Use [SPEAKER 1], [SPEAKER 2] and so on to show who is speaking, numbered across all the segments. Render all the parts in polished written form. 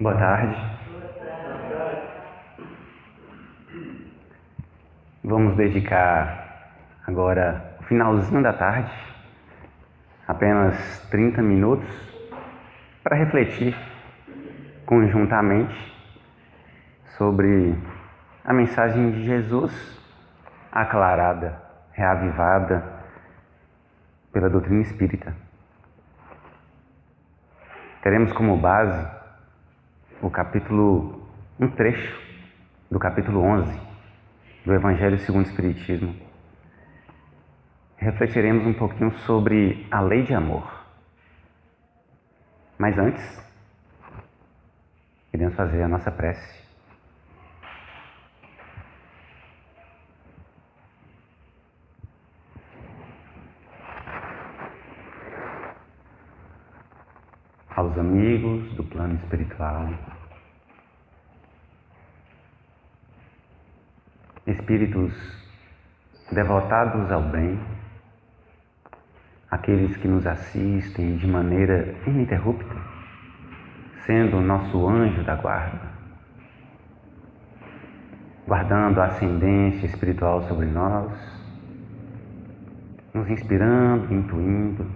[SPEAKER 1] Boa tarde. Vamos dedicar agora o finalzinho da tarde, apenas 30 minutos, para refletir conjuntamente sobre a mensagem de Jesus aclarada, reavivada pela doutrina espírita. Teremos como base um trecho do capítulo 11 do Evangelho segundo o Espiritismo. Refletiremos um pouquinho sobre a lei de amor. Mas antes, queremos fazer a nossa prece. Aos amigos do plano espiritual, espíritos devotados ao bem, aqueles que nos assistem de maneira ininterrupta, sendo o nosso anjo da guarda, guardando a ascendência espiritual sobre nós, nos inspirando, intuindo,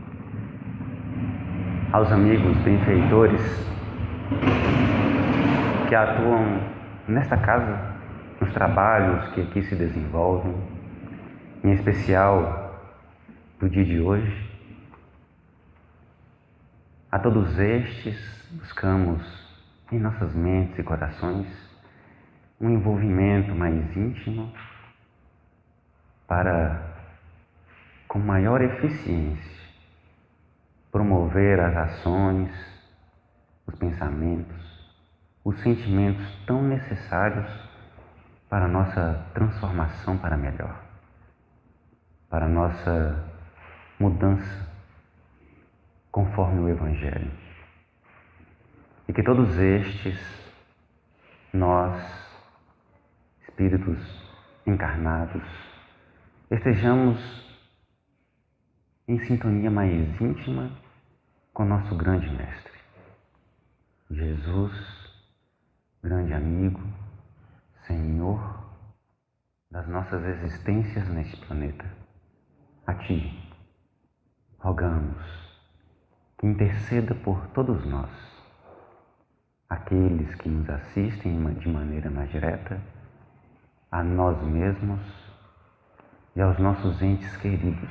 [SPEAKER 1] aos amigos benfeitores que atuam nesta casa, nos trabalhos que aqui se desenvolvem, em especial do dia de hoje. A todos estes, buscamos em nossas mentes e corações um envolvimento mais íntimo para, com maior eficiência, promover as ações, os pensamentos, os sentimentos tão necessários para a nossa transformação para melhor, para a nossa mudança conforme o Evangelho. E que todos estes, nós, espíritos encarnados, estejamos em sintonia mais íntima com nosso grande Mestre, Jesus, grande amigo, Senhor das nossas existências neste planeta. A Ti rogamos que interceda por todos nós, aqueles que nos assistem de maneira mais direta, a nós mesmos e aos nossos entes queridos,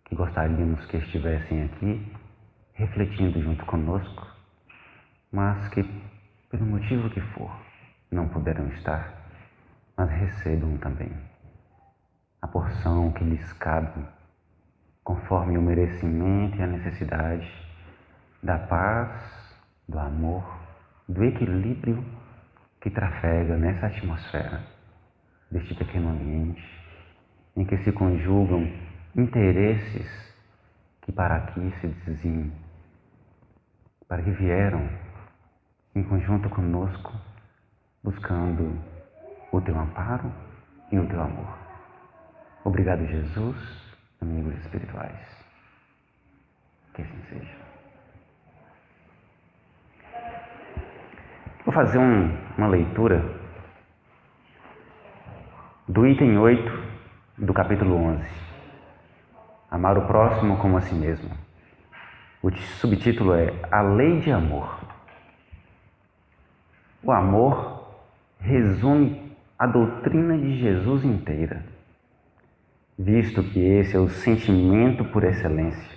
[SPEAKER 1] que gostaríamos que estivessem aqui refletindo junto conosco, mas que, pelo motivo que for, não puderam estar, mas recebam também a porção que lhes cabe, conforme o merecimento e a necessidade da paz, do amor, do equilíbrio que trafega nessa atmosfera deste pequeno ambiente, em que se conjugam interesses que para aqui se diziam, para que vieram em conjunto conosco, buscando o Teu amparo e o Teu amor. Obrigado, Jesus, amigos espirituais. Que assim seja. Vou fazer uma leitura do item 8 do capítulo 11. Amar o próximo como a si mesmo. O subtítulo é A Lei de Amor. O amor resume a doutrina de Jesus inteira, visto que esse é o sentimento por excelência.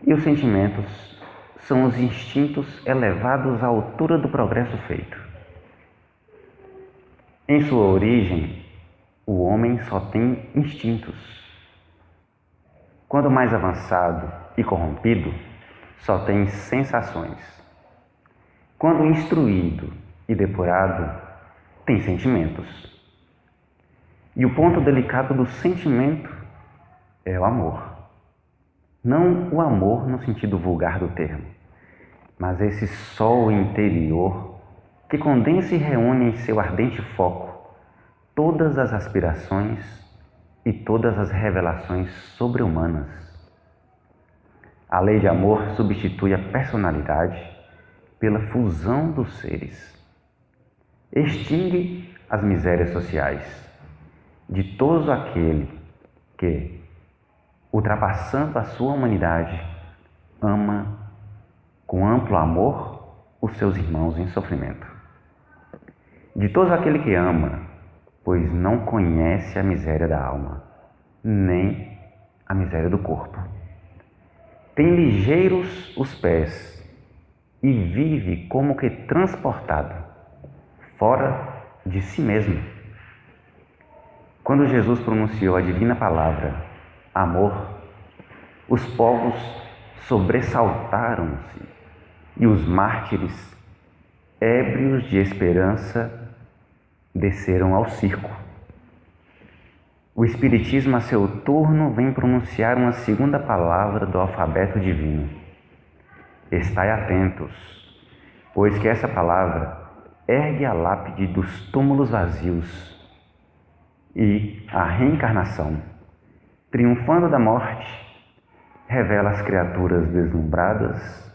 [SPEAKER 1] E os sentimentos são os instintos elevados à altura do progresso feito. Em sua origem, o homem só tem instintos. Quando mais avançado e corrompido, só tem sensações. Quando instruído e depurado, tem sentimentos. E o ponto delicado do sentimento é o amor. Não o amor no sentido vulgar do termo, mas esse sol interior que condensa e reúne em seu ardente foco todas as aspirações e todas as revelações sobre-humanas. A lei de amor substitui a personalidade pela fusão dos seres. Extingue as misérias sociais. Ditoso aquele que, ultrapassando a sua humanidade, ama com amplo amor os seus irmãos em sofrimento. Ditoso aquele que ama, pois não conhece a miséria da alma, nem a miséria do corpo. Tem ligeiros os pés e vive como que transportado, fora de si mesmo. Quando Jesus pronunciou a divina palavra, amor, os povos sobressaltaram-se e os mártires, ébrios de esperança, desceram ao circo. O Espiritismo, a seu turno, vem pronunciar uma segunda palavra do alfabeto divino. Estai atentos, pois que essa palavra ergue a lápide dos túmulos vazios e a reencarnação, triunfando da morte, revela às criaturas deslumbradas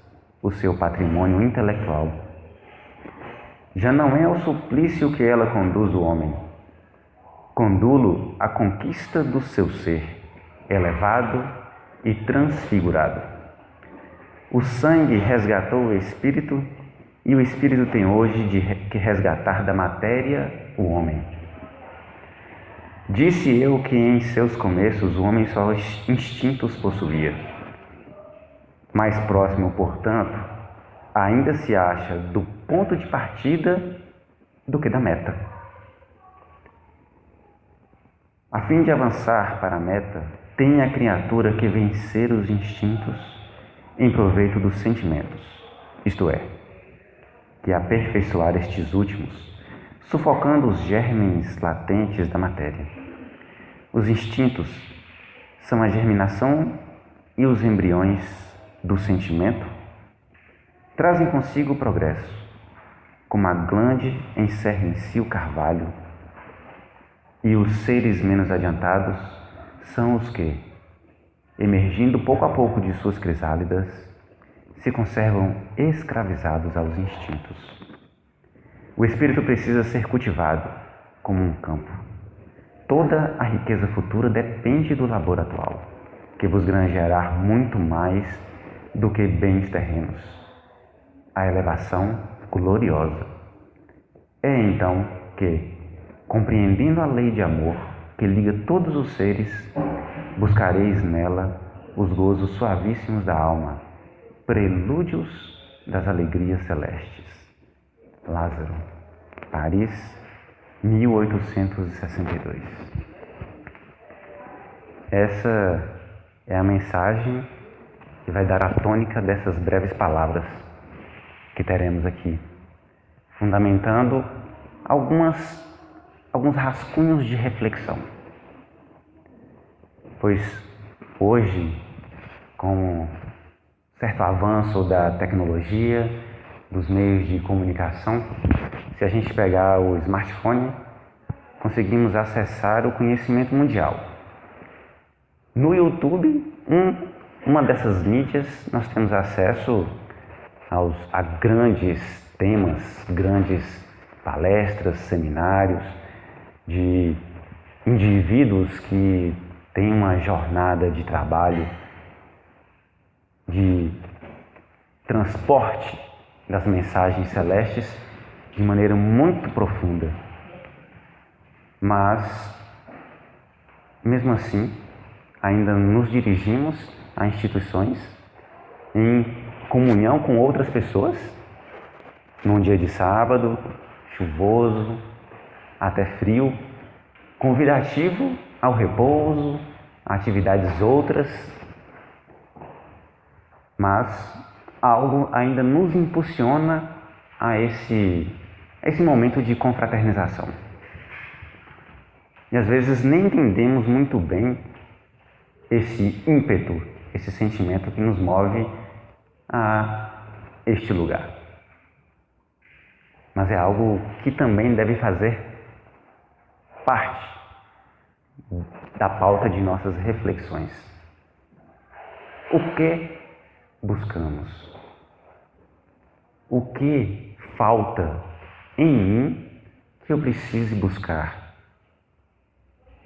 [SPEAKER 1] o seu patrimônio intelectual. Já não é ao suplício que ela conduz o homem, condulo à conquista do seu ser, elevado e transfigurado. O sangue resgatou o espírito e o espírito tem hoje que resgatar da matéria o homem. Disse eu que em seus começos o homem só instintos possuía. Mais próximo, portanto, ainda se acha do ponto de partida do que da meta. A fim de avançar para a meta, tem a criatura que vencer os instintos em proveito dos sentimentos, isto é, que aperfeiçoar estes últimos, sufocando os germes latentes da matéria. Os instintos são a germinação e os embriões do sentimento trazem consigo o progresso, como a glande encerra em si o carvalho, e os seres menos adiantados são os que, emergindo pouco a pouco de suas crisálidas, se conservam escravizados aos instintos. O espírito precisa ser cultivado como um campo. Toda a riqueza futura depende do labor atual, que vos granjeará muito mais do que bens terrenos. A elevação gloriosa. É então que, compreendendo a lei de amor que liga todos os seres, buscareis nela os gozos suavíssimos da alma, prelúdios das alegrias celestes. Lázaro, Paris, 1862. Essa é a mensagem que vai dar a tônica dessas breves palavras que teremos aqui, fundamentando alguns rascunhos de reflexão. Pois hoje, com certo avanço da tecnologia, dos meios de comunicação, se a gente pegar o smartphone, conseguimos acessar o conhecimento mundial. No YouTube, uma dessas mídias, nós temos acesso a grandes temas, grandes palestras, seminários de indivíduos que têm uma jornada de trabalho, de transporte das mensagens celestes de maneira muito profunda. Mas, mesmo assim, ainda nos dirigimos a instituições em comunhão com outras pessoas, num dia de sábado, chuvoso, até frio, convidativo ao repouso, a atividades outras, mas algo ainda nos impulsiona a esse momento de confraternização. E às vezes nem entendemos muito bem esse ímpeto, esse sentimento que nos move a este lugar. Mas é algo que também deve fazer parte da pauta de nossas reflexões. O que buscamos? O que falta em mim que eu precise buscar?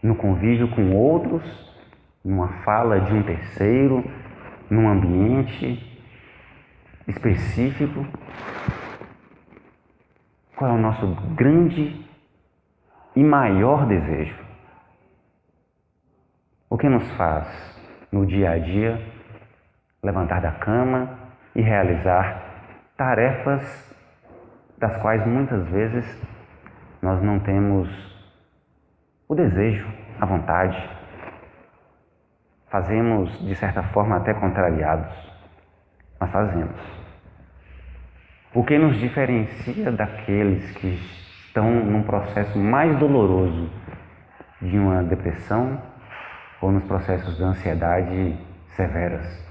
[SPEAKER 1] No convívio com outros, numa fala de um terceiro, num ambiente específico? Qual é o nosso grande e maior desejo? O que nos faz, no dia a dia, levantar da cama e realizar tarefas das quais muitas vezes nós não temos o desejo, a vontade. Fazemos, de certa forma, até contrariados, mas fazemos. O que nos diferencia daqueles que estão num processo mais doloroso de uma depressão ou nos processos de ansiedade severas?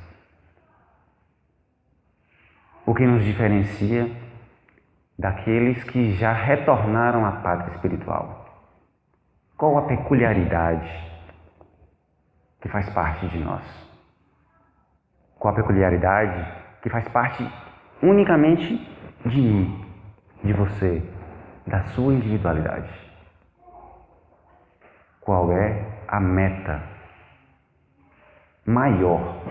[SPEAKER 1] O que nos diferencia daqueles que já retornaram à pátria espiritual? Qual a peculiaridade que faz parte de nós? Qual a peculiaridade que faz parte unicamente de mim, de você, da sua individualidade? Qual é a meta maior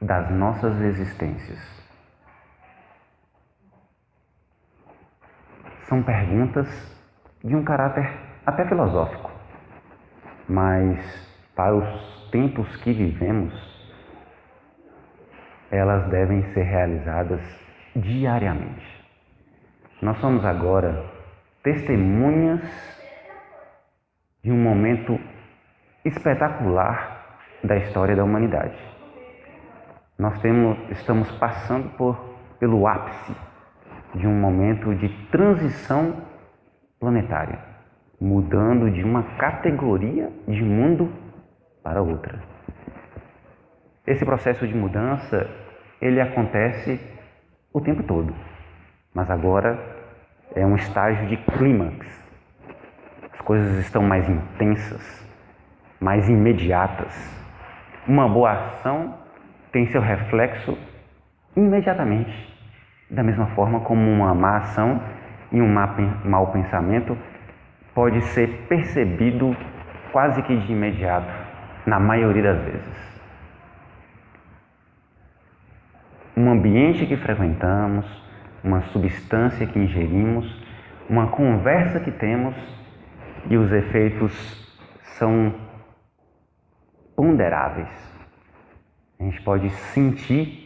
[SPEAKER 1] das nossas existências? São perguntas de um caráter até filosófico, mas para os tempos que vivemos, elas devem ser realizadas diariamente. Nós somos agora testemunhas de um momento espetacular da história da humanidade. Estamos passando pelo ápice de um momento de transição planetária, mudando de uma categoria de mundo para outra. Esse processo de mudança, ele acontece o tempo todo, mas agora é um estágio de clímax. As coisas estão mais intensas, mais imediatas. Uma boa ação tem seu reflexo imediatamente, da mesma forma como uma má ação e um mau pensamento pode ser percebido quase que de imediato, na maioria das vezes. Um ambiente que frequentamos, uma substância que ingerimos, uma conversa que temos, e os efeitos são ponderáveis. A gente pode sentir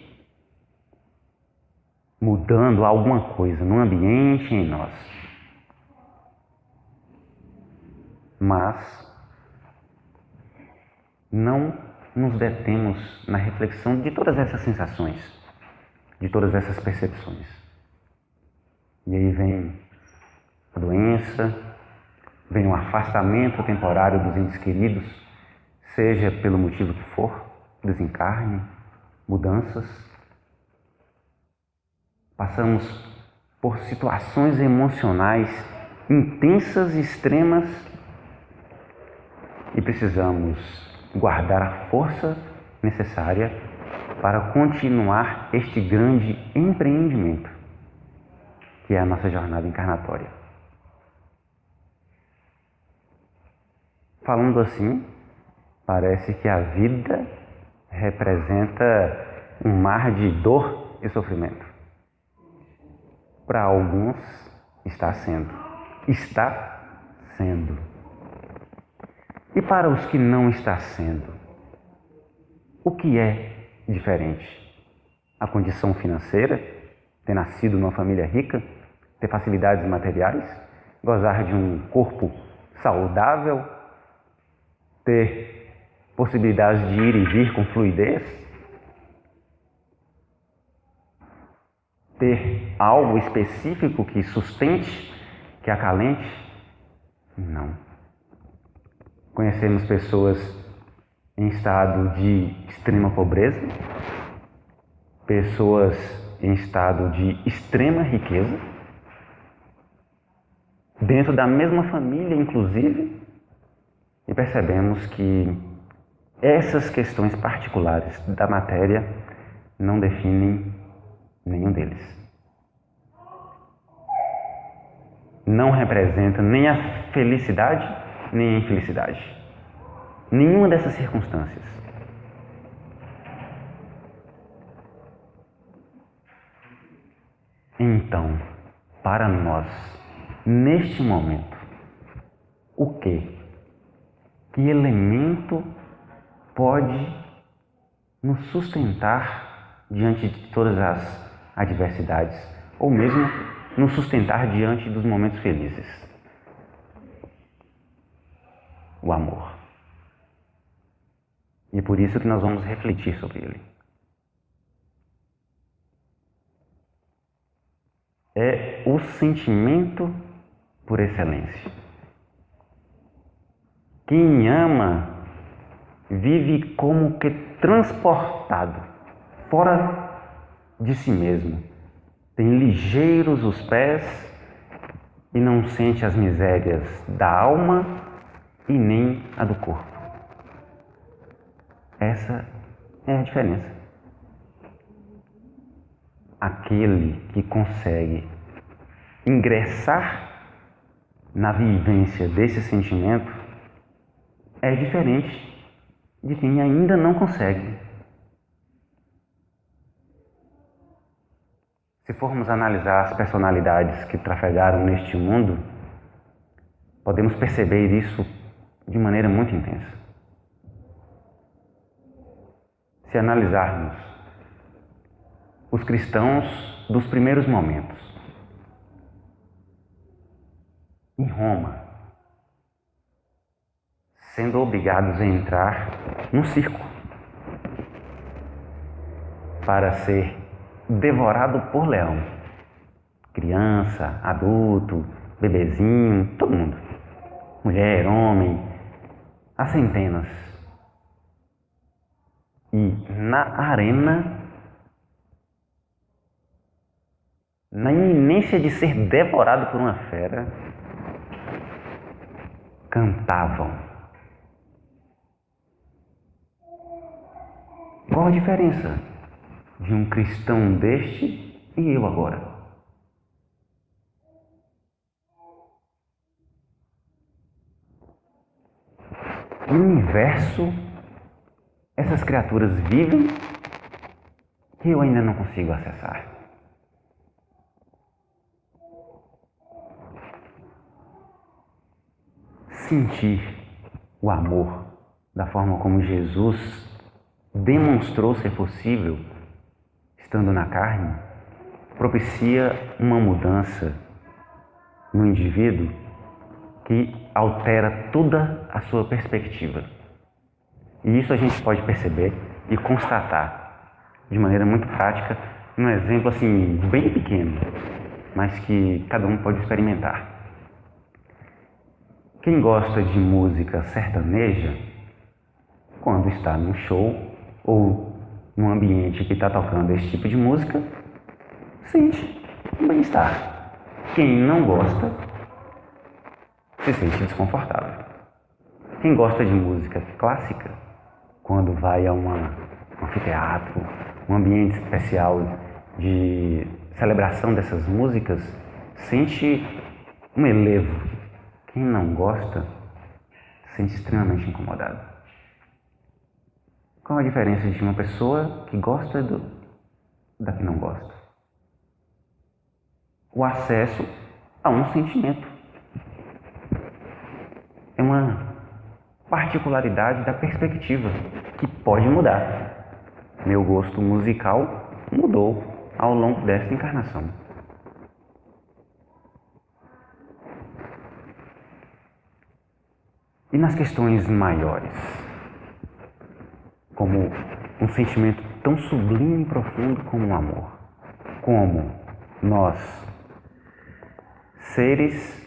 [SPEAKER 1] mudando alguma coisa no ambiente e em nós. Mas não nos detemos na reflexão de todas essas sensações, de todas essas percepções. E aí vem a doença, vem o afastamento temporário dos entes queridos, seja pelo motivo que for, desencarne, mudanças. Passamos por situações emocionais intensas e extremas e precisamos guardar a força necessária para continuar este grande empreendimento, que é a nossa jornada encarnatória. Falando assim, parece que a vida representa um mar de dor e sofrimento. Para alguns está sendo. E para os que não está sendo, o que é diferente? A condição financeira, ter nascido numa família rica, ter facilidades materiais, gozar de um corpo saudável, ter possibilidades de ir e vir com fluidez, ter algo específico que sustente, que acalente? Não. Conhecemos pessoas em estado de extrema pobreza, pessoas em estado de extrema riqueza, dentro da mesma família, inclusive, e percebemos que essas questões particulares da matéria não definem Nenhum deles. Não representa nem a felicidade, nem a infelicidade. Nenhuma dessas circunstâncias. Então, para nós, neste momento, o quê? Que elemento pode nos sustentar diante de todas as adversidades, ou mesmo nos sustentar diante dos momentos felizes? O amor. E é por isso que nós vamos refletir sobre ele. É o sentimento por excelência. Quem ama vive como que transportado, fora de si mesmo. Tem ligeiros os pés e não sente as misérias da alma e nem a do corpo. Essa é a diferença. Aquele que consegue ingressar na vivência desse sentimento é diferente de quem ainda não consegue. Se formos analisar as personalidades que trafegaram neste mundo, podemos perceber isso de maneira muito intensa. Se analisarmos os cristãos dos primeiros momentos, em Roma, sendo obrigados a entrar num circo para ser devorado por leão. Criança, adulto, bebezinho, todo mundo. Mulher, homem, há centenas. E na arena, na iminência de ser devorado por uma fera, cantavam. Qual a diferença de um cristão deste e eu agora? O universo, essas criaturas vivem que eu ainda não consigo acessar. Sentir o amor da forma como Jesus demonstrou ser possível, estando na carne, propicia uma mudança no indivíduo que altera toda a sua perspectiva. E isso a gente pode perceber e constatar de maneira muito prática, num exemplo assim bem pequeno, mas que cada um pode experimentar. Quem gosta de música sertaneja, quando está num show ou num ambiente que está tocando esse tipo de música, sente um bem-estar. Quem não gosta, se sente desconfortável. Quem gosta de música clássica, quando vai a um anfiteatro, um ambiente especial de celebração dessas músicas, sente um elevo. Quem não gosta, se sente extremamente incomodado. Qual a diferença de uma pessoa que gosta da que não gosta? O acesso a um sentimento. É uma particularidade da perspectiva que pode mudar. Meu gosto musical mudou ao longo desta encarnação. E nas questões maiores, como um sentimento tão sublime e profundo como o amor, como nós, seres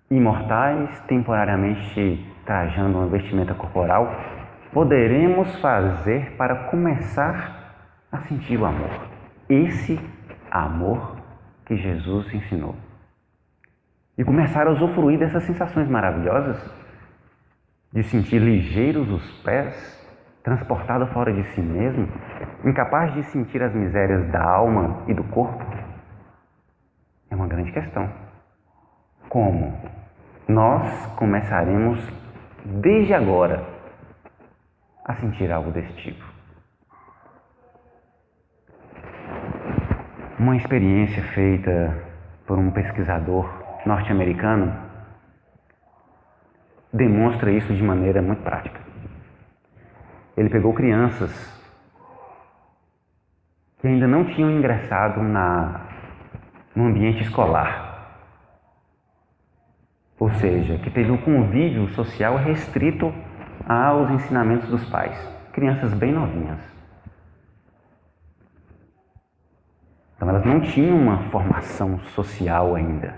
[SPEAKER 1] imortais, temporariamente trajando uma vestimenta corporal, poderemos fazer para começar a sentir o amor? Esse amor que Jesus ensinou. E começar a usufruir dessas sensações maravilhosas de sentir ligeiros os pés, transportado fora de si mesmo, incapaz de sentir as misérias da alma e do corpo? É uma grande questão. Como nós começaremos, desde agora, a sentir algo desse tipo? Uma experiência feita por um pesquisador norte-americano demonstra isso de maneira muito prática. Ele pegou crianças que ainda não tinham ingressado no ambiente escolar, ou seja, que teve um convívio social restrito aos ensinamentos dos pais, crianças bem novinhas. Então elas não tinham uma formação social ainda.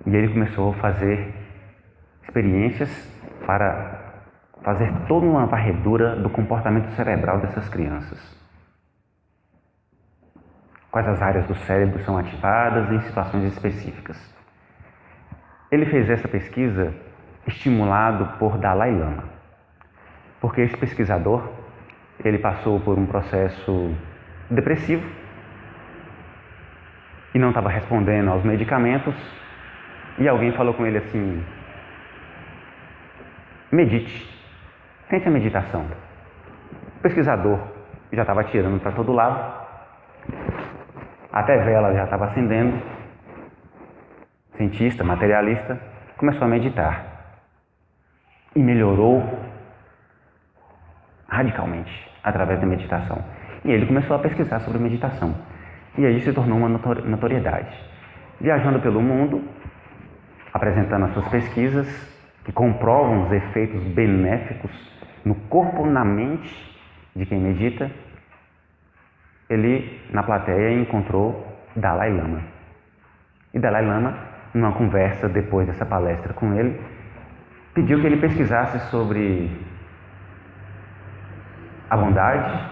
[SPEAKER 1] E ele começou a fazer experiências para fazer toda uma varredura do comportamento cerebral dessas crianças. Quais as áreas do cérebro são ativadas em situações específicas. Ele fez essa pesquisa estimulado por Dalai Lama, porque esse pesquisador, ele passou por um processo depressivo e não estava respondendo aos medicamentos, e alguém falou com ele assim: medite, tente a meditação. O pesquisador já estava atirando para todo lado, até vela já estava acendendo. Cientista, materialista, começou a meditar e melhorou radicalmente através da meditação. E ele começou a pesquisar sobre meditação. E aí se tornou uma notoriedade. Viajando pelo mundo, apresentando as suas pesquisas, que comprovam os efeitos benéficos no corpo e na mente de quem medita, ele, na plateia, encontrou Dalai Lama. E Dalai Lama, numa conversa depois dessa palestra com ele, pediu que ele pesquisasse sobre a bondade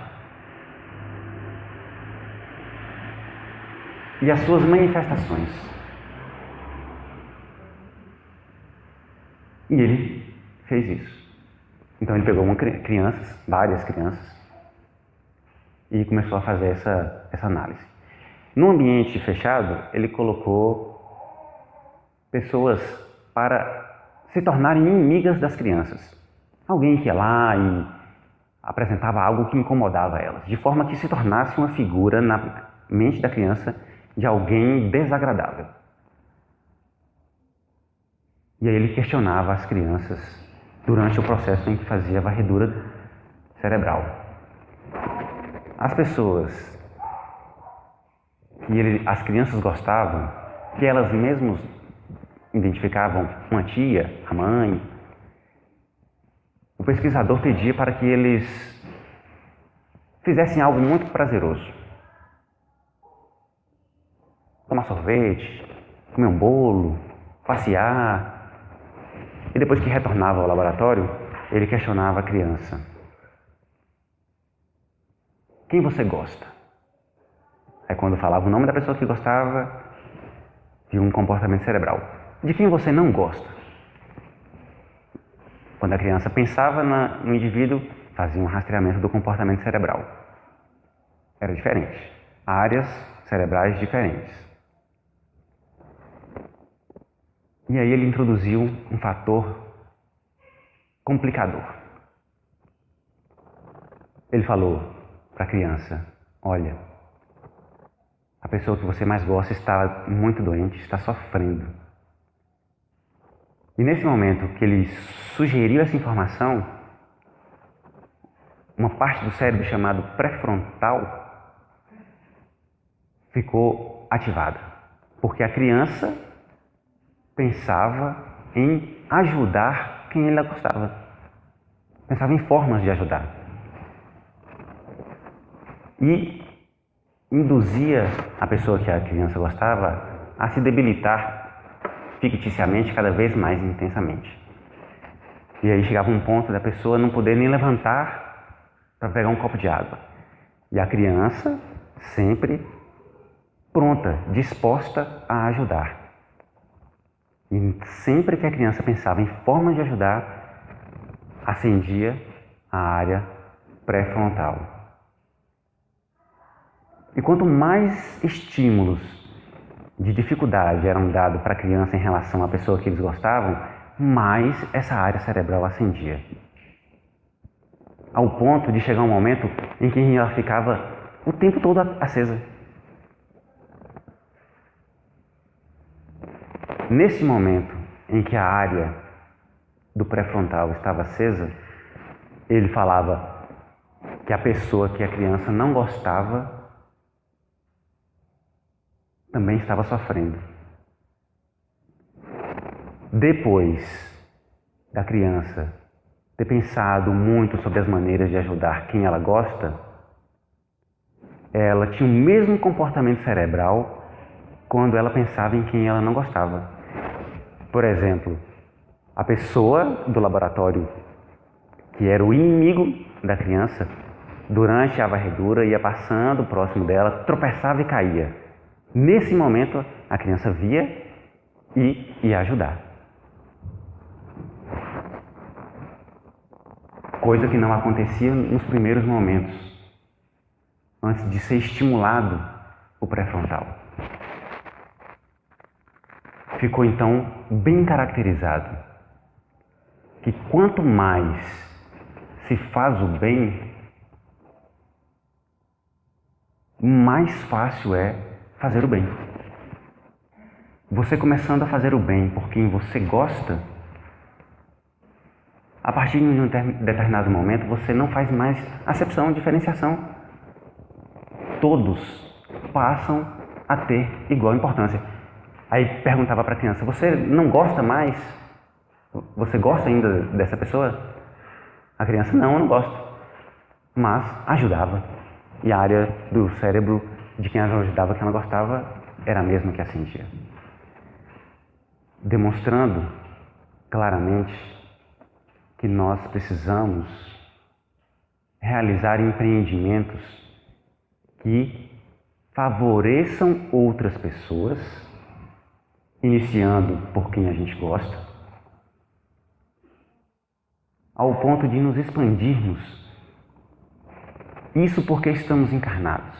[SPEAKER 1] e as suas manifestações. E ele fez isso. Então ele pegou várias crianças, e começou a fazer essa análise. No ambiente fechado, ele colocou pessoas para se tornarem inimigas das crianças. Alguém que ia lá e apresentava algo que incomodava elas, de forma que se tornasse uma figura na mente da criança de alguém desagradável. E aí ele questionava as crianças durante o processo em que fazia a varredura cerebral. As pessoas que as crianças gostavam, que elas mesmas identificavam uma tia, a mãe, o pesquisador pedia para que eles fizessem algo muito prazeroso. Tomar sorvete, comer um bolo, passear. E depois que retornava ao laboratório, ele questionava a criança: quem você gosta? Aí quando falava o nome da pessoa que gostava de um comportamento cerebral. De quem você não gosta? Quando a criança pensava no indivíduo, fazia um rastreamento do comportamento cerebral. Era diferente. Áreas cerebrais diferentes. E aí ele introduziu um fator complicador. Ele falou para a criança: olha, a pessoa que você mais gosta está muito doente, está sofrendo. E nesse momento que ele sugeriu essa informação, uma parte do cérebro chamado pré-frontal ficou ativada, porque a criança pensava em ajudar quem ele gostava. Pensava em formas de ajudar. E induzia a pessoa que a criança gostava a se debilitar ficticiamente cada vez mais intensamente. E aí chegava um ponto da pessoa não poder nem levantar para pegar um copo de água. E a criança sempre pronta, disposta a ajudar. E sempre que a criança pensava em formas de ajudar, acendia a área pré-frontal. E quanto mais estímulos de dificuldade eram dados para a criança em relação à pessoa que eles gostavam, mais essa área cerebral acendia. Ao ponto de chegar um momento em que ela ficava o tempo todo acesa. Nesse momento em que a área do pré-frontal estava acesa, ele falava que a pessoa que a criança não gostava também estava sofrendo. Depois da criança ter pensado muito sobre as maneiras de ajudar quem ela gosta, ela tinha o mesmo comportamento cerebral quando ela pensava em quem ela não gostava. Por exemplo, a pessoa do laboratório que era o inimigo da criança, durante a varredura ia passando próximo dela, tropeçava e caía. Nesse momento, a criança via e ia ajudar. Coisa que não acontecia nos primeiros momentos, antes de ser estimulado o pré-frontal. Ficou então bem caracterizado que quanto mais se faz o bem, mais fácil é fazer o bem. Você começando a fazer o bem por quem você gosta, a partir de um determinado momento você não faz mais acepção, diferenciação. Todos passam a ter igual importância. Aí perguntava para a criança, você não gosta mais? Você gosta ainda dessa pessoa? A criança, não, eu não gosto. Mas ajudava. E a área do cérebro de quem ela ajudava, que ela gostava, era a mesma que acendia. Demonstrando claramente que nós precisamos realizar empreendimentos que favoreçam outras pessoas, iniciando por quem a gente gosta, ao ponto de nos expandirmos. Isso porque estamos encarnados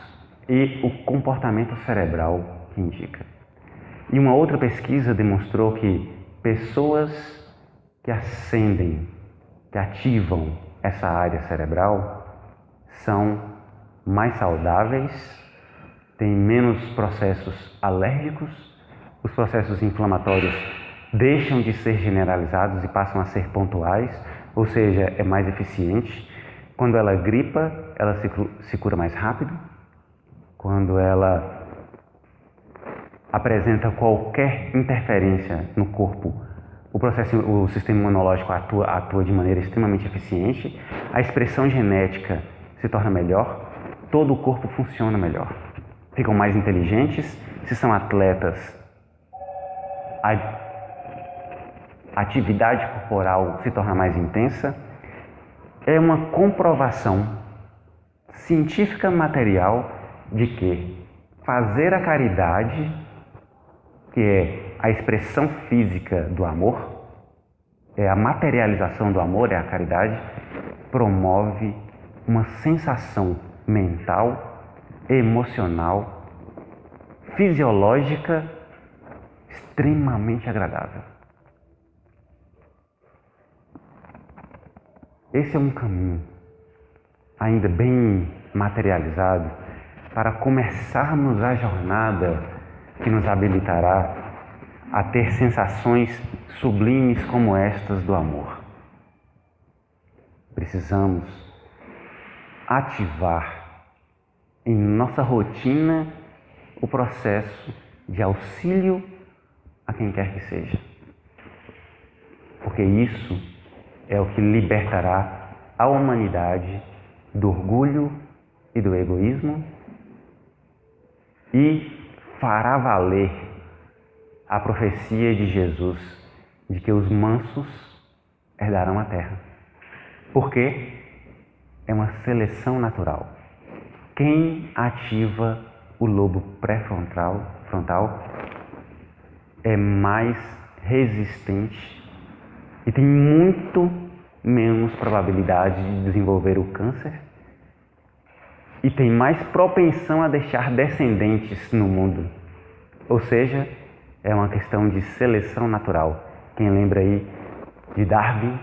[SPEAKER 1] e o comportamento cerebral que indica. E uma outra pesquisa demonstrou que pessoas que ascendem, que ativam essa área cerebral, são mais saudáveis, têm menos processos alérgicos, os processos inflamatórios deixam de ser generalizados e passam a ser pontuais, ou seja, é mais eficiente. Quando ela gripa, ela se cura mais rápido. Quando ela apresenta qualquer interferência no corpo, o sistema imunológico atua de maneira extremamente eficiente, a expressão genética se torna melhor, todo o corpo funciona melhor. Ficam mais inteligentes, se são atletas, a atividade corporal se torna mais intensa. É uma comprovação científica material de que fazer a caridade, que é a expressão física do amor, é a materialização do amor, é a caridade, promove uma sensação mental, emocional, fisiológica extremamente agradável. Esse é um caminho ainda bem materializado para começarmos a jornada que nos habilitará a ter sensações sublimes como estas do amor. Precisamos ativar em nossa rotina o processo de auxílio a quem quer que seja, porque isso é o que libertará a humanidade do orgulho e do egoísmo e fará valer a profecia de Jesus de que os mansos herdarão a terra. Porque é uma seleção natural. Quem ativa o lobo pré-frontal é mais resistente e tem muito menos probabilidade de desenvolver o câncer e tem mais propensão a deixar descendentes no mundo. Ou seja, é uma questão de seleção natural. Quem lembra aí de Darwin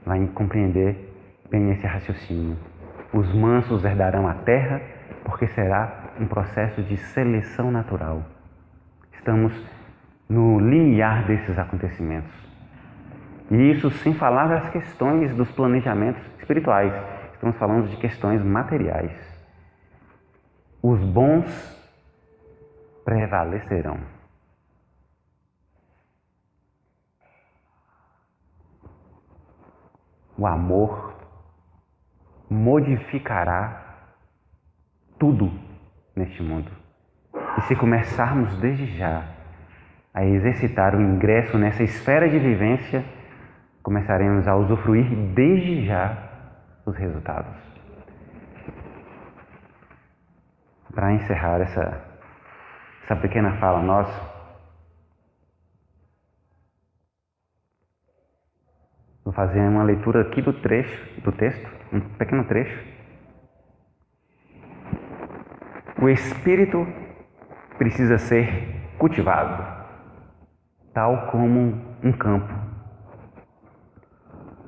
[SPEAKER 1] vai compreender bem esse raciocínio. Os mansos herdarão a terra porque será um processo de seleção natural. Estamos no limiar desses acontecimentos. E isso sem falar das questões dos planejamentos espirituais. Estamos falando de questões materiais. Os bons prevalecerão. O amor modificará tudo neste mundo. E se começarmos desde já a exercitar o ingresso nessa esfera de vivência, começaremos a usufruir desde já os resultados. Para encerrar essa pequena fala nossa, vou fazer uma leitura aqui do texto, um pequeno trecho. O espírito precisa ser cultivado, tal como um campo.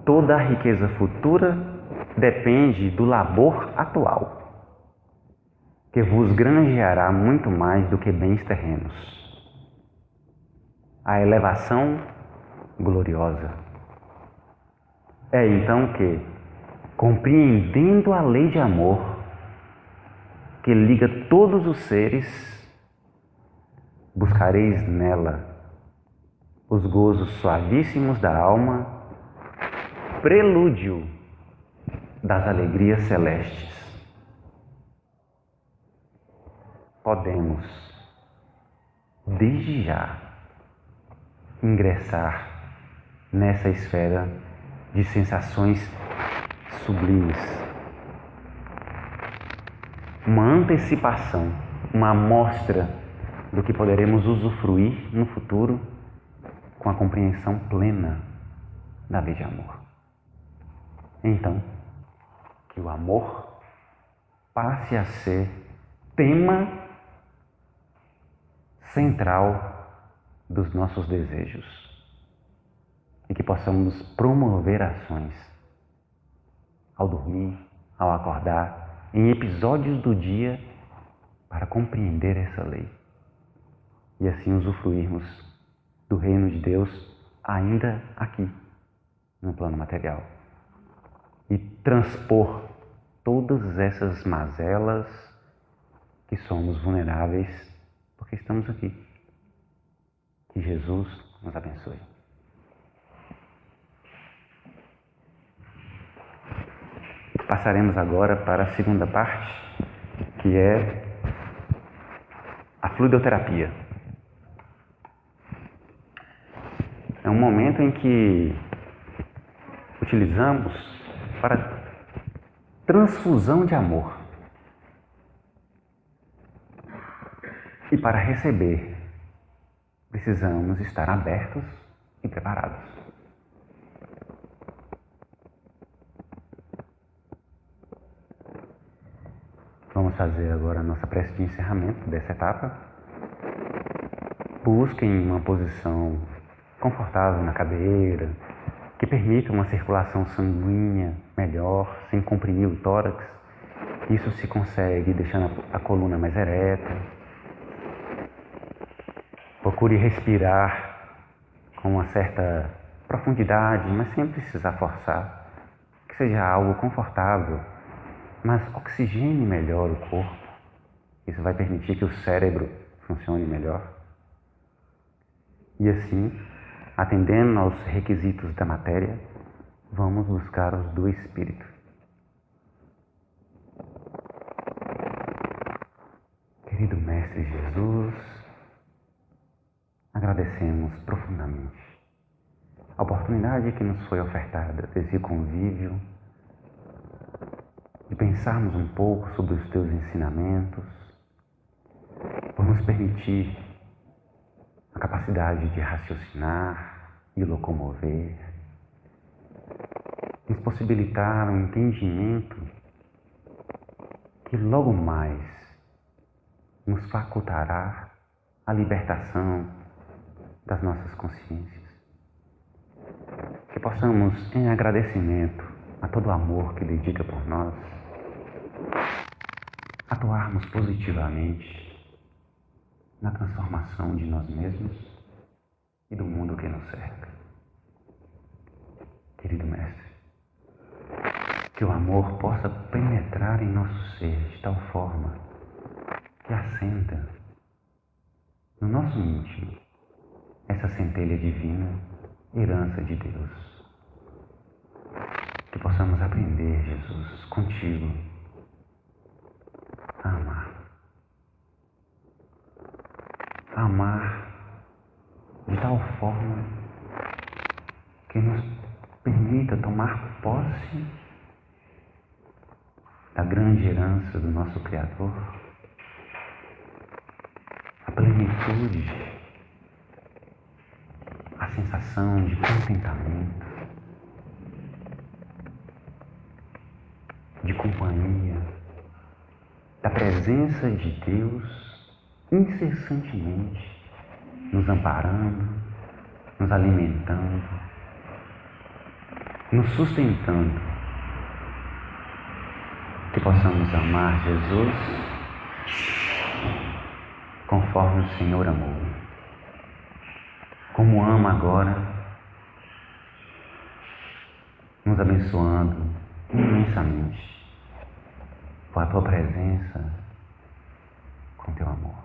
[SPEAKER 1] Toda a riqueza futura depende do labor atual, que vos granjeará muito mais do que bens terrenos. A elevação gloriosa é então que, compreendendo a lei de amor que liga todos os seres, buscareis nela os gozos suavíssimos da alma, prelúdio das alegrias celestes. Podemos, desde já, ingressar nessa esfera de sensações sublimes. Uma antecipação, uma amostra do que poderemos usufruir no futuro com a compreensão plena da lei de amor. Então, que o amor passe a ser tema central dos nossos desejos e que possamos promover ações ao dormir, ao acordar, em episódios do dia para compreender essa lei e assim usufruirmos do reino de Deus ainda aqui no plano material e transpor todas essas mazelas que somos vulneráveis porque estamos aqui. Que Jesus nos abençoe. Passaremos agora para a segunda parte, que é a fluidoterapia. É um momento em que utilizamos para transfusão de amor. E para receber, precisamos estar abertos e preparados. Vamos fazer agora a nossa prece de encerramento dessa etapa. Busquem uma posição confortável na cadeira, que permita uma circulação sanguínea melhor, sem comprimir o tórax. Isso se consegue deixando a coluna mais ereta. Procure respirar com uma certa profundidade, mas sem precisar forçar. Que seja algo confortável, mas oxigene melhor o corpo. Isso vai permitir que o cérebro funcione melhor. E assim, atendendo aos requisitos da matéria, vamos buscar os do espírito. Querido Mestre Jesus, agradecemos profundamente a oportunidade que nos foi ofertada desse convívio, de pensarmos um pouco sobre os teus ensinamentos, por nos permitir a capacidade de raciocinar e locomover, possibilitar um entendimento que logo mais nos facultará a libertação das nossas consciências. Que possamos, em agradecimento a todo o amor que dedica por nós, atuarmos positivamente na transformação de nós mesmos e do mundo que nos cerca. Querido Mestre, que o amor possa penetrar em nosso ser de tal forma que assenta no nosso íntimo essa centelha divina, herança de Deus. Que possamos aprender, Jesus, contigo, a amar. A amar de tal forma que nos permita tomar posse da grande herança do nosso Criador, a plenitude, a sensação de contentamento, de companhia, da presença de Deus incessantemente nos amparando, nos alimentando, nos sustentando. Que possamos amar Jesus conforme o Senhor amou, como ama agora, nos abençoando imensamente com a tua presença, com teu amor.